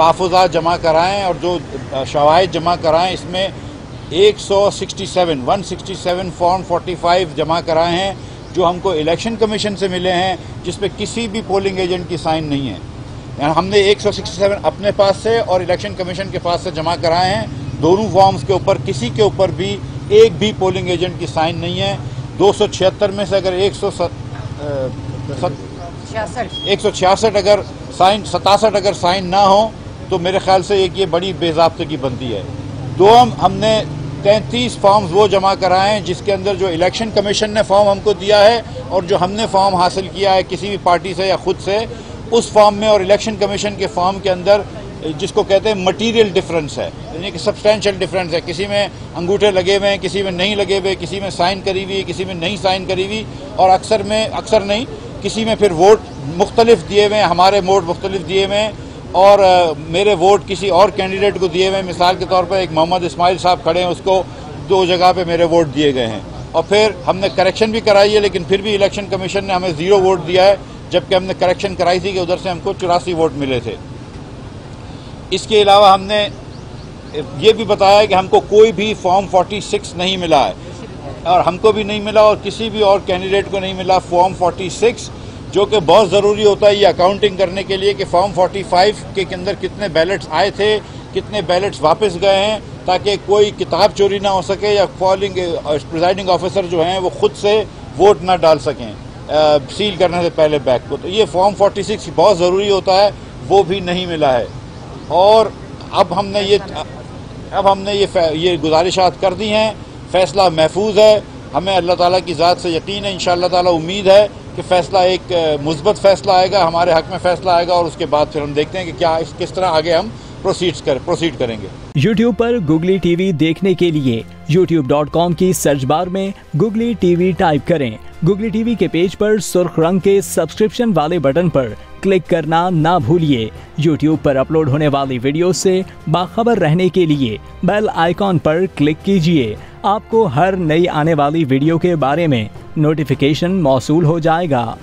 तहफ़्फ़ुज़ात जमा कराएँ और जो शवाहिद जमा कराएँ, इसमें 167 फॉर्म 45 जमा कराए हैं जो हमको इलेक्शन कमीशन से मिले हैं, जिस पे किसी भी पोलिंग एजेंट की साइन नहीं है। यानी हमने 167 अपने पास से और इलेक्शन कमीशन के पास से जमा कराए हैं। दोनों फॉर्म्स के ऊपर किसी के ऊपर भी एक भी पोलिंग एजेंट की साइन नहीं है। 276 में से अगर 166 अगर साइन 67 अगर साइन ना हो तो मेरे ख्याल से एक ये बड़ी बेज़ाब्तगी बनती है। हमने 33 फॉर्म्स वो जमा कराए हैं जिसके अंदर जो इलेक्शन कमीशन ने फॉर्म हमको दिया है और जो हमने फॉर्म हासिल किया है किसी भी पार्टी से या खुद से, उस फॉर्म में और इलेक्शन कमीशन के फॉर्म के अंदर जिसको कहते हैं मटीरियल डिफरेंस है, यानी कि सब्सटैंशियल डिफरेंस है। किसी में अंगूठे लगे हुए हैं, किसी में नहीं लगे हुए, किसी में साइन करी हुई, किसी में नहीं साइन करी हुई, और अक्सर नहीं किसी में फिर वोट मुख्तलिफ दिए हुए हैं, हमारे वोट मुख्तलिफ दिए हुए हैं और मेरे वोट किसी और कैंडिडेट को दिए हुए हैं। मिसाल के तौर पर एक मोहम्मद इस्माइल साहब खड़े हैं, उसको 2 जगह पे मेरे वोट दिए गए हैं। और फिर हमने करेक्शन भी कराई है, लेकिन फिर भी इलेक्शन कमीशन ने हमें 0 वोट दिया है, जबकि हमने करेक्शन कराई थी कि उधर से हमको 84 वोट मिले थे। इसके अलावा हमने ये भी बताया कि हमको कोई भी फॉर्म 46 नहीं मिला है, और हमको भी नहीं मिला और किसी भी और कैंडिडेट को नहीं मिला फॉर्म 46, जो कि बहुत ज़रूरी होता है ये अकाउंटिंग करने के लिए कि फॉर्म 45 के अंदर कितने बैलेट्स आए थे, कितने बैलेट्स वापस गए हैं, ताकि कोई किताब चोरी ना हो सके या प्रिजाइडिंग ऑफिसर जो हैं वो खुद से वोट ना डाल सकें सील करने से पहले बैग को। तो ये फॉर्म 46 बहुत ज़रूरी होता है, वो भी नहीं मिला है। और अब हमने ये गुजारिशात कर दी हैं। फ़ैसला महफूज है, हमें अल्लाह ताला की ज़ात से यकीन है, इंशाअल्लाह ताला उम्मीद है कि फ़ैसला एक मुस्बत फ़ैसला आएगा, हमारे हक़ में फ़ैसला आएगा, और उसके बाद फिर हम देखते हैं कि किस तरह आगे हम प्रोसीड करेंगे। YouTube पर Googley TV देखने के लिए youtube.com की सर्च बार में Googley TV टाइप करें। Googley TV के पेज पर सुर्ख रंग के सब्सक्रिप्शन वाले बटन पर क्लिक करना ना भूलिए। YouTube पर अपलोड होने वाली वीडियो से बाखबर रहने के लिए बेल आइकॉन पर क्लिक कीजिए। आपको हर नई आने वाली वीडियो के बारे में नोटिफिकेशन मौसूल हो जाएगा।